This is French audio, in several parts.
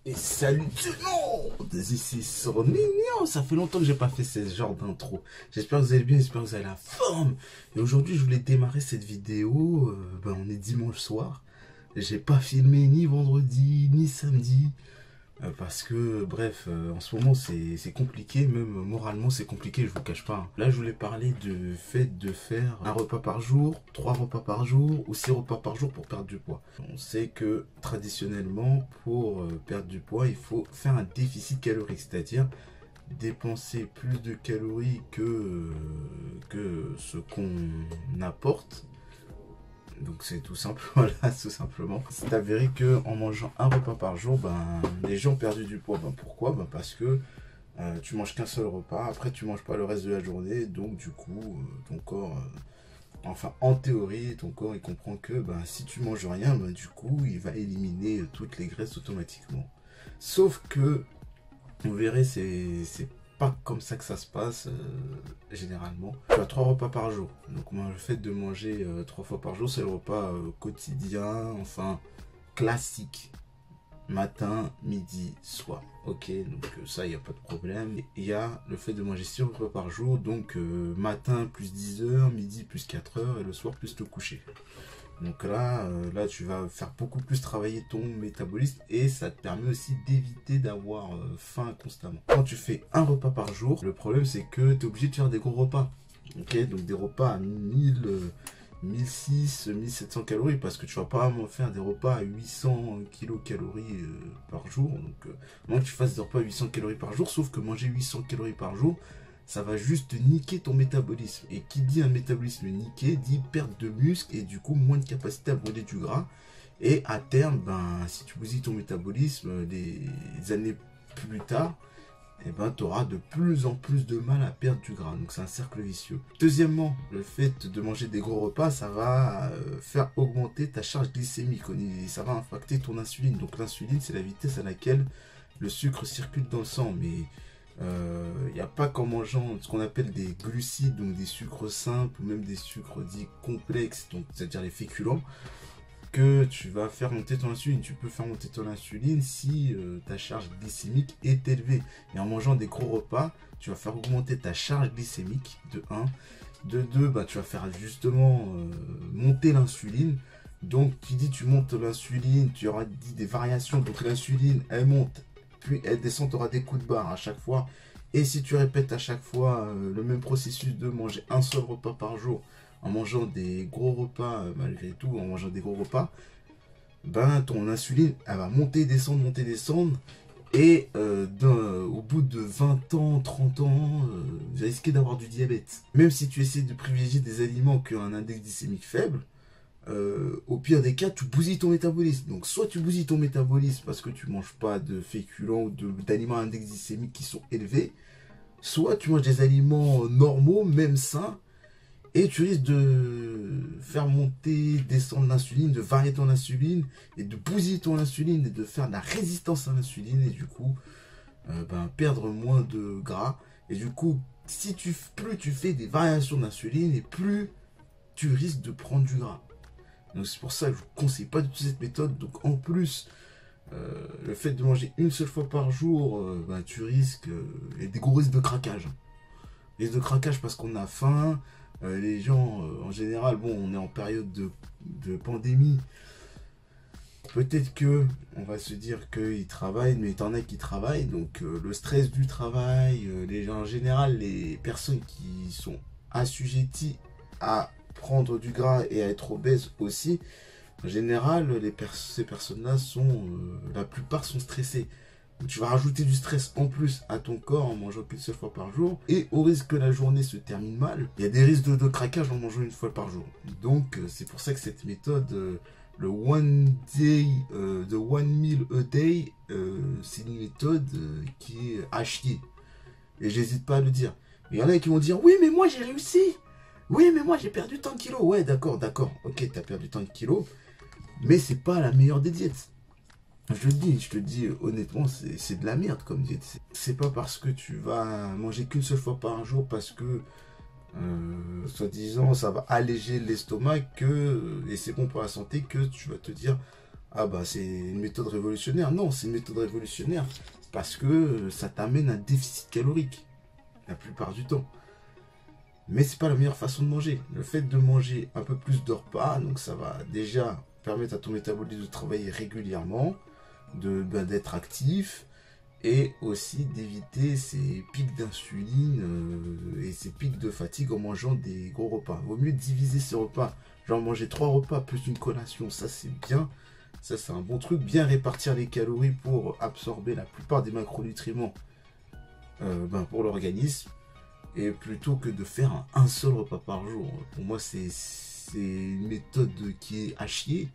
Et salut tout le monde! Ici sur Mignon, ça fait longtemps que j'ai pas fait ce genre d'intro. J'espère que vous allez bien, j'espère que vous avez la forme. Et aujourd'hui, je voulais démarrer cette vidéo. On est dimanche soir. J'ai pas filmé ni vendredi, ni samedi. Parce que, bref, en ce moment c'est compliqué, même moralement c'est compliqué, je vous cache pas. Là je voulais parler du fait de faire un repas par jour, 3 repas par jour ou 6 repas par jour pour perdre du poids. On sait que traditionnellement pour perdre du poids il faut faire un déficit calorique, c'est-à-dire dépenser plus de calories que ce qu'on apporte. Donc c'est tout simple, voilà, tout simplement. C'est avéré que en mangeant un repas par jour, les gens ont perdu du poids. Pourquoi? Parce que tu manges qu'un seul repas, après tu manges pas le reste de la journée, donc du coup ton corps, enfin en théorie, ton corps il comprend que si tu manges rien, du coup il va éliminer toutes les graisses automatiquement. Sauf que vous verrez, c'est pas comme ça que ça se passe généralement. Tu as 3 repas par jour. Donc moi, le fait de manger 3 fois par jour, c'est le repas quotidien, enfin classique. Matin, midi, soir. Ok, donc ça, il n'y a pas de problème. Il y a le fait de manger 6 repas par jour, donc matin plus 10 heures, midi plus 4 heures et le soir plus te coucher. Donc là, tu vas faire beaucoup plus travailler ton métabolisme et ça te permet aussi d'éviter d'avoir faim constamment. Quand tu fais un repas par jour, le problème c'est que tu es obligé de faire des gros repas. Ok, donc des repas à 1000, 1600, 1700 calories parce que tu vas pas faire des repas à 800 kilocalories par jour. Donc, moins que tu fasses des repas à 800 calories par jour, sauf que manger 800 calories par jour, ça va juste niquer ton métabolisme. Et qui dit un métabolisme niqué, dit perte de muscle et du coup moins de capacité à brûler du gras. Et à terme, si tu bousilles ton métabolisme des années plus tard, tu auras de plus en plus de mal à perdre du gras. Donc c'est un cercle vicieux. Deuxièmement, le fait de manger des gros repas, ça va faire augmenter ta charge glycémique. Et ça va impacter ton insuline. Donc l'insuline, c'est la vitesse à laquelle le sucre circule dans le sang. Mais il n'y a pas qu'en mangeant ce qu'on appelle des glucides, donc des sucres simples ou même des sucres dits complexes, c'est-à-dire les féculents, que tu vas faire monter ton insuline. Tu peux faire monter ton insuline si ta charge glycémique est élevée. Et en mangeant des gros repas, tu vas faire augmenter ta charge glycémique de 1. De 2, tu vas faire justement monter l'insuline. Donc qui dit tu montes l'insuline, tu auras dit des variations. Donc l'insuline, elle monte, puis elle descend, tu auras des coups de barre à chaque fois. Et si tu répètes à chaque fois le même processus de manger un seul repas par jour, en mangeant des gros repas, malgré tout, en mangeant des gros repas, ton insuline, elle va monter, descendre. Et au bout de 20 ans, 30 ans, vous risquez d'avoir du diabète. Même si tu essaies de privilégier des aliments qui ont un index glycémique faible, au pire des cas, tu bousilles ton métabolisme. Donc soit tu bousilles ton métabolisme parce que tu manges pas de féculents ou d'aliments à index glycémique qui sont élevés, soit tu manges des aliments normaux, même sains, et tu risques de faire monter, descendre l'insuline, de varier ton insuline, et de bousiller ton insuline, et de faire de la résistance à l'insuline, et du coup, perdre moins de gras. Et du coup, plus tu fais des variations d'insuline, et plus tu risques de prendre du gras. Donc c'est pour ça que je ne vous conseille pas du tout cette méthode. Donc en plus, le fait de manger une seule fois par jour, tu risques, il y a des gros risques de craquage. Risques de craquage parce qu'on a faim. Les gens, en général, on est en période de pandémie. Peut-être que on va se dire qu'ils travaillent, mais il y en a qui travaillent. Donc le stress du travail, les gens en général, les personnes qui sont assujetties à prendre du gras et à être obèses aussi, en général, ces personnes-là la plupart sont stressées. Donc, tu vas rajouter du stress en plus à ton corps en mangeant qu'une seule fois par jour. Et au risque que la journée se termine mal, il y a des risques de craquage en mangeant une fois par jour. Donc c'est pour ça que cette méthode, le one meal a day, c'est une méthode qui est à chier. Et j'hésite pas à le dire. Il y en a qui vont dire, oui mais moi j'ai réussi. Oui mais moi j'ai perdu tant de kilos. Ouais d'accord, ok t'as perdu tant de kilos. Mais c'est pas la meilleure des diètes. Je te dis honnêtement, c'est de la merde comme diète. C'est pas parce que tu vas manger qu'une seule fois par jour parce que, soi-disant, ça va alléger l'estomac et c'est bon pour la santé que tu vas te dire, Ah bah c'est une méthode révolutionnaire. Non, c'est une méthode révolutionnaire parce que ça t'amène un déficit calorique la plupart du temps. Mais c'est pas la meilleure façon de manger. Le fait de manger un peu plus de repas, donc ça va déjà permettre à ton métabolisme de travailler régulièrement, d'être actif, et aussi d'éviter ces pics d'insuline et ces pics de fatigue en mangeant des gros repas. Vaut mieux diviser ces repas, genre manger 3 repas plus une collation, ça c'est bien. Ça c'est un bon truc, bien répartir les calories pour absorber la plupart des macronutriments pour l'organisme. Et plutôt que de faire un seul repas par jour. Pour moi, c'est une méthode qui est à chier.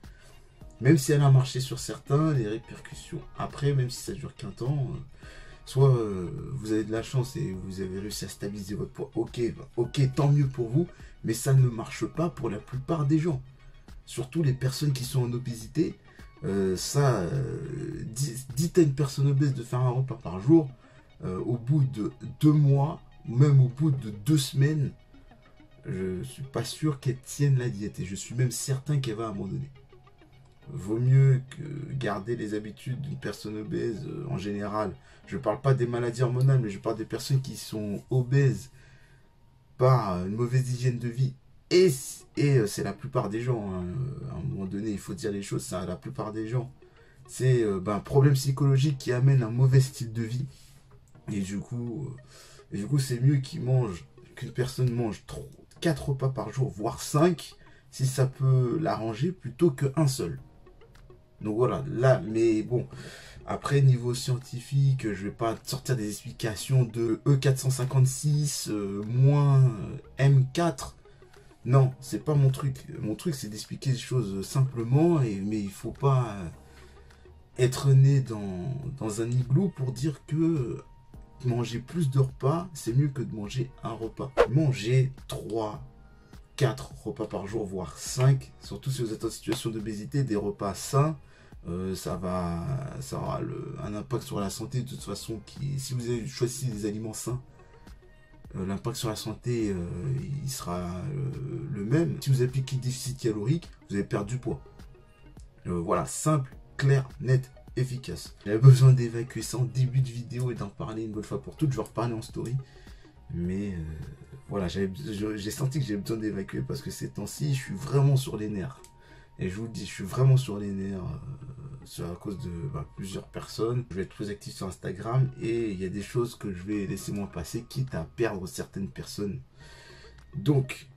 Même si elle a marché sur certains, les répercussions après, même si ça dure qu'un temps, soit vous avez de la chance et vous avez réussi à stabiliser votre poids, ok, tant mieux pour vous, mais ça ne marche pas pour la plupart des gens. Surtout les personnes qui sont en obésité, dites à une personne obèse de faire un repas par jour, au bout de 2 mois, même au bout de 2 semaines, je suis pas sûr qu'elle tienne la diète et je suis même certain qu'elle va abandonner. Vaut mieux que garder les habitudes d'une personne obèse en général. Je parle pas des maladies hormonales, mais je parle des personnes qui sont obèses par une mauvaise hygiène de vie. Et c'est la plupart des gens, hein. À un moment donné, il faut dire les choses, ça, la plupart des gens. C'est un problème psychologique qui amène un mauvais style de vie. Et du coup, c'est mieux qu'une personne mange 4 repas par jour, voire 5, si ça peut l'arranger, plutôt qu'un seul. Donc voilà, là, mais bon, après, niveau scientifique, je vais pas sortir des explications de E456 moins M4. Non, c'est pas mon truc. Mon truc, c'est d'expliquer les choses simplement, mais il faut pas être né dans un igloo pour dire que manger plus de repas, c'est mieux que de manger un repas. Manger 3, 4 repas par jour, voire 5, surtout si vous êtes en situation d'obésité, des repas sains, ça aura un impact sur la santé de toute façon. Si vous avez choisi des aliments sains, l'impact sur la santé, il sera le même. Si vous appliquez le déficit calorique, vous allez perdre du poids. Voilà, simple, clair, net, efficace. J'avais besoin d'évacuer ça en début de vidéo et d'en parler une bonne fois pour toutes. Je vais en reparler en story. Mais voilà, j'ai senti que j'avais besoin d'évacuer parce que ces temps-ci, je suis vraiment sur les nerfs. Et je vous le dis, je suis vraiment sur les nerfs à cause de plusieurs personnes. Je vais être plus actif sur Instagram et il y a des choses que je vais laisser moi passer, quitte à perdre certaines personnes. Donc,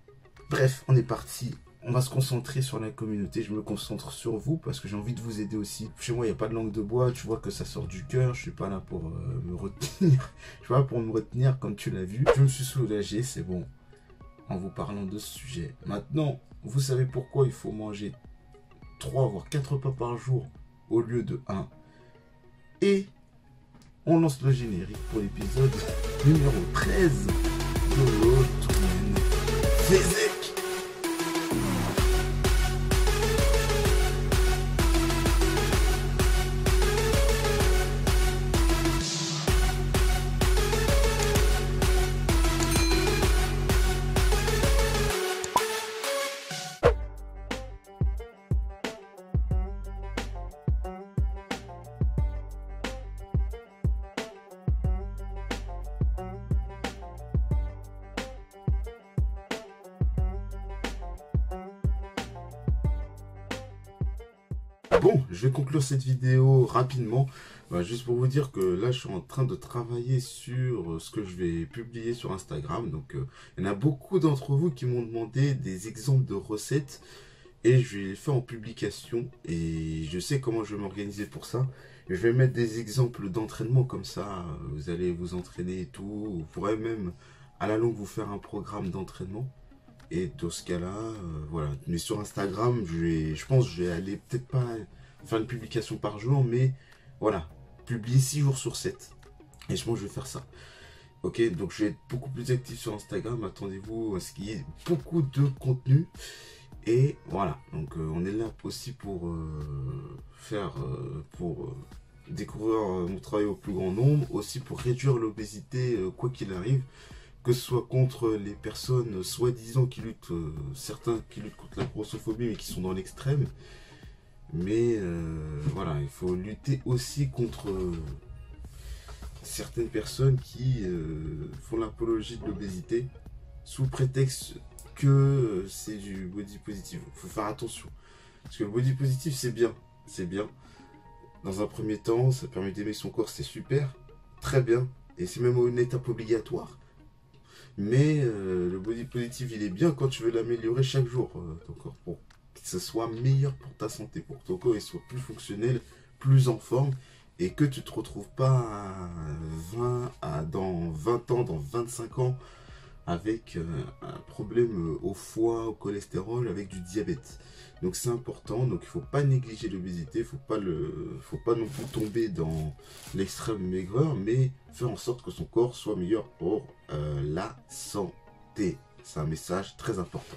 bref, on est parti. On va se concentrer sur la communauté. Je me concentre sur vous parce que j'ai envie de vous aider aussi. Chez moi, il n'y a pas de langue de bois. Tu vois que ça sort du cœur. Je suis pas là pour me retenir. Je suis pas là pour me retenir, comme tu l'as vu. Je me suis soulagé, c'est bon, en vous parlant de ce sujet. Maintenant, vous savez pourquoi il faut manger 3 voire 4 repas par jour au lieu de 1. Et on lance le générique pour l'épisode numéro 13 de Road Physique. Bon, je vais conclure cette vidéo rapidement, juste pour vous dire que là je suis en train de travailler sur ce que je vais publier sur Instagram. Donc il y en a beaucoup d'entre vous qui m'ont demandé des exemples de recettes et je vais les faire en publication et je sais comment je vais m'organiser pour ça. Je vais mettre des exemples d'entraînement comme ça, vous allez vous entraîner et tout, vous pourrez même à la longue vous faire un programme d'entraînement. Et dans ce cas-là, voilà. Mais sur Instagram, je pense que je vais aller peut-être pas faire une publication par jour, mais voilà, publier 6 jours sur 7. Et je pense que je vais faire ça. Ok, donc je vais être beaucoup plus actif sur Instagram. Attendez-vous à ce qu'il y ait beaucoup de contenu. Et voilà, donc on est là aussi pour découvrir mon travail au plus grand nombre, aussi pour réduire l'obésité quoi qu'il arrive. Que ce soit contre les personnes soi-disant qui luttent, certains qui luttent contre la grossophobie mais qui sont dans l'extrême, Mais voilà, il faut lutter aussi contre certaines personnes qui font l'apologie de l'obésité sous prétexte que c'est du body positive. Il faut faire attention. Parce que le body positive, c'est bien. C'est bien. Dans un premier temps, ça permet d'aimer son corps, c'est super. Très bien. Et c'est même une étape obligatoire. Mais le body positive, il est bien quand tu veux l'améliorer chaque jour, ton corps, pour que ce soit meilleur pour ta santé, pour que ton corps il soit plus fonctionnel, plus en forme, et que tu ne te retrouves pas dans 20 ans, dans 25 ans, avec un problème au foie, au cholestérol, avec du diabète. Donc c'est important, donc il ne faut pas négliger l'obésité, il ne faut pas non plus tomber dans l'extrême maigreur, mais faire en sorte que son corps soit meilleur pour la santé. C'est un message très important.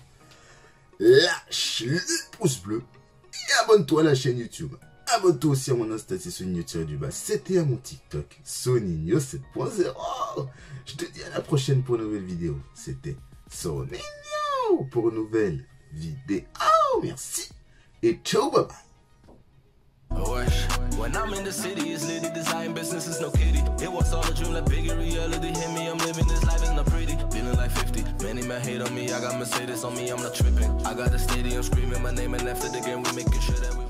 Lâche le pouce bleu et abonne-toi à la chaîne YouTube. Abonne-toi aussi à mon Insta, c'est Soninho-du-bas. C'était à mon TikTok, Soninho 7.0. Je te dis à la prochaine pour une nouvelle vidéo. C'était Soninho pour une nouvelle vidéo. Merci et ciao, bye bye. When I'm in the city, it's litty, design business is no kitty. It was all a dream, like bigger reality. Hit me, I'm living this life, it's not pretty. Feeling like 50, many men hate on me. I got Mercedes on me, I'm not tripping. I got the stadium screaming my name, and after the game, we making sure that we